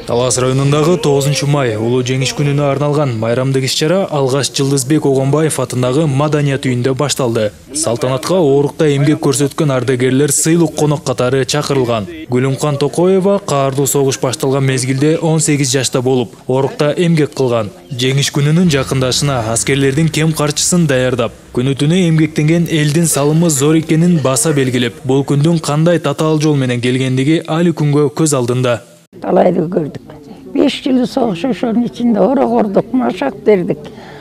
Талас районундагы 9 май улуу жеңиш күнүнө арналган майрамдык иш-чара алгаш Жылдызбек Огонбаев атындагы Маданият үйүндө башталды. Салтанатка оорукта эмгек көрсөткөн ардагерлер сыйлык конок катары чакырылган. Гүлүмкан Токоева каардуу согуш башталган мезгилде 18 жашта болуп, оорукта эмгек кылган. Жеңиш күнүнүн жакындашына аскерлердин кем карчысын даярдап, күнү-түнү эмгектенген элдин салымы зор экенин баса белгилеп, бул күндүн кандай татаал жол менен келгендиги али күнгө көз алдында. Талайды көрдік. 5 жыл соғыш ошонун ичинде орок ордук, машак бердик.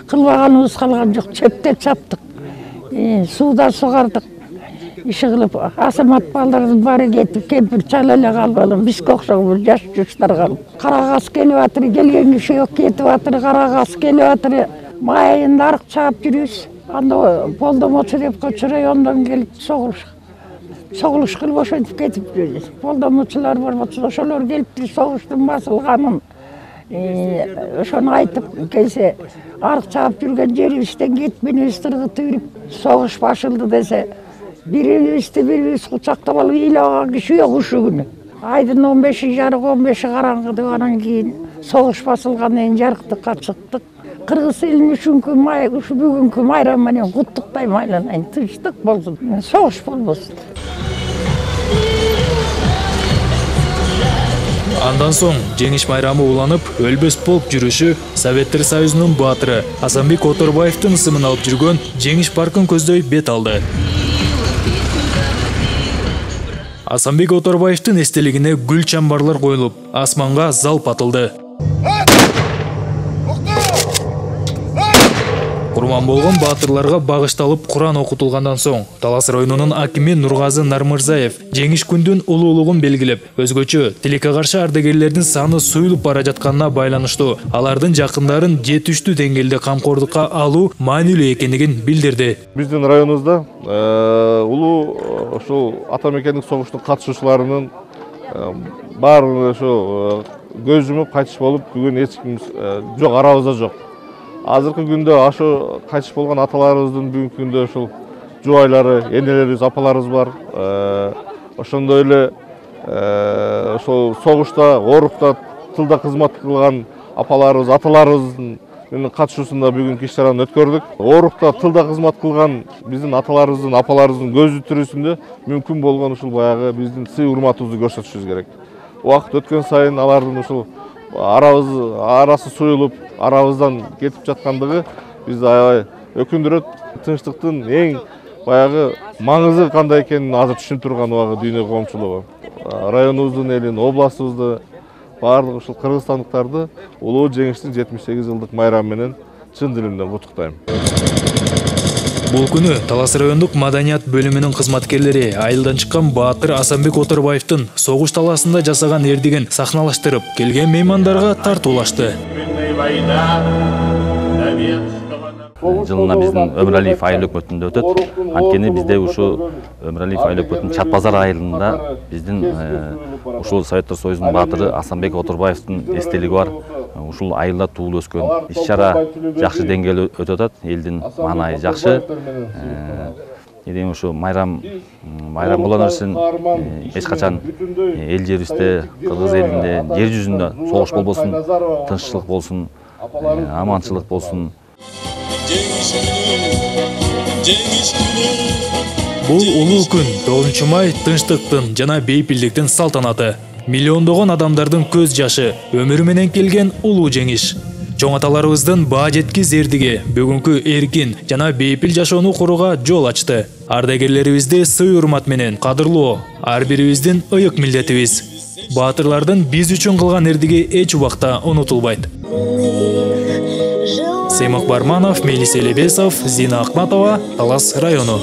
Кылбаганыбыз калган жок, чөптөп чаптык. Сууда сугардык. Иши кылып, асамат балдардын баары кетип, кемпир чала эле калып алам. Бизге окшогон жаш жуштар калып. Карагас келип атыр, келген киши жок, кетип атыр, карагас келип атыр. Майын арык чаап жүрүбүз. Анда болдомочу деп Көчө районунан келип согуш кылып ошентип кетип жүрөбүз. Болдомочулар бар болчу, ошолор келип согуштун басылганын ошону айтып келсе, арык чаап жүргөн жерибизден кетменибиз тыргытып, согуш башылды десе, бирибизди бирибиз кучактап алып ыйлаган киши жок ушул күнү. Айдын 15-и жарык, 15-и караңгы деп анан кийин согуш басылгандан кийин жарыктыкка чыктык. Кыргыз элин үчүнкү бүгүнкү майрам менен куттуктайм, айланайын, тынчтык болсун, согуш болбосун. Андан соң жеңиш майрамы уланып, өлбөс полк жүрүшү Советтер Союзунун баатыры Асанбек Оторбаевдин ысымын алып жүргөн Жеңиш паркын көздөй бет алды. Асанбек Оторбаевдин эстелигине гүл чамбарлар коюлуп, асманга залп атылды. Курман болгон баатырларга багышталып Куран окутулгандан соң, Талас районунун акими Нургазы Нармырзаев жеңиш күндүн улуулугун белгилеп, өзгөчө тилекке каршы ардагерлердин саны суюлуп бара жатканына байланыштуу, алардын жакындарын жетиштүү деңгээлде камкордукка алуу маанилүү экенин билдирди. Биздин районубузда улуу ошол ата мекендик согуштун катышуучуларынын баары ошо көз жумуп кайтыш болуп, бүгүн эч ким жок, арабызда жок. Азыркы күндө ашы кайтыш болгон аталарыбыздын бүгүнкү күндө ошол жубайлары, энелерибиз, апаларыбыз бар. Ошондой эле ошол согушта, оорукта тылда кызмат кылган апаларыбыз, аталарыбыздын катышуусунда бүгүнкү иш-чараны өткөрдүк. Оорукта тылда кызмат кылган биздин аталарыбыздын, апаларыбыздын көзү тирүүсүндө мүмкүн болгон ушул баягы биздин сый урматыбызды көрсөтүшүбүз керек. Убакыт өткөн сайын алардын ушул арасы суюлуп, арабыздан кетип жаткандыгы бизди аябай өкүндүрөт. Тынчтыктын эң баягы маңызы кандай экенин азыр түшүнүп турган убагы дүйнө коомчулугу. Районубуздун элин, областыбызды, баардык ушул кыргызстандыктарды улуу жеңиштин 78 жылдык майрамы менен чын дилимден куттуктайм. Бул күнү Талас райондук маданият бөлүмүнүн кызматкерлери айылдан чыккан баатыр Асанбек Оторбаевдин согуш таласында жасаган эрдигин сахналаштырып, келген меймандарга тартуулашты. Жылына биздин Өмүралиев айыл өкмөтүндө өтөт. Анткени бизде ушу Өмүралиев айыл өкмөтүнүн Чат базар айылында биздин ушул Советтер Союзунун баатыры Асанбек Оторбаевдин эстелиги бар. Ушул айылда туулуп өскөн. Иш-чара жакшы деңгээлде өтүп атат. Элдин маанайы жакшы. Эдем ушу майрам болгон үчүн эч качан эл жерибизде, кыргыз элинде, жер жүзүндө согуш болбосун, тынччылык болсун, аманчылык болсун. Бул улуу күн 9 май тынчтыктын жана бейпилдиктин салтанаты. Миллиондогон адамдардын көз жашы, өмүрү менен келген улуу жеңиш. Чоң аталарыбыздын баа жеткиз эрдиги бүгүнкү эркин жана бейпил жашоону курууга жол ачты. Ардагерлерибизди сый урмат менен кадырлоо ар бирибиздин ыйык милдетибиз. Баатырлардын биз үчүн кылган эрдиги эч убакта унутулбайт. Сеймак Барманов, Мелис Элебесов, Зина Ахматова, Талас району.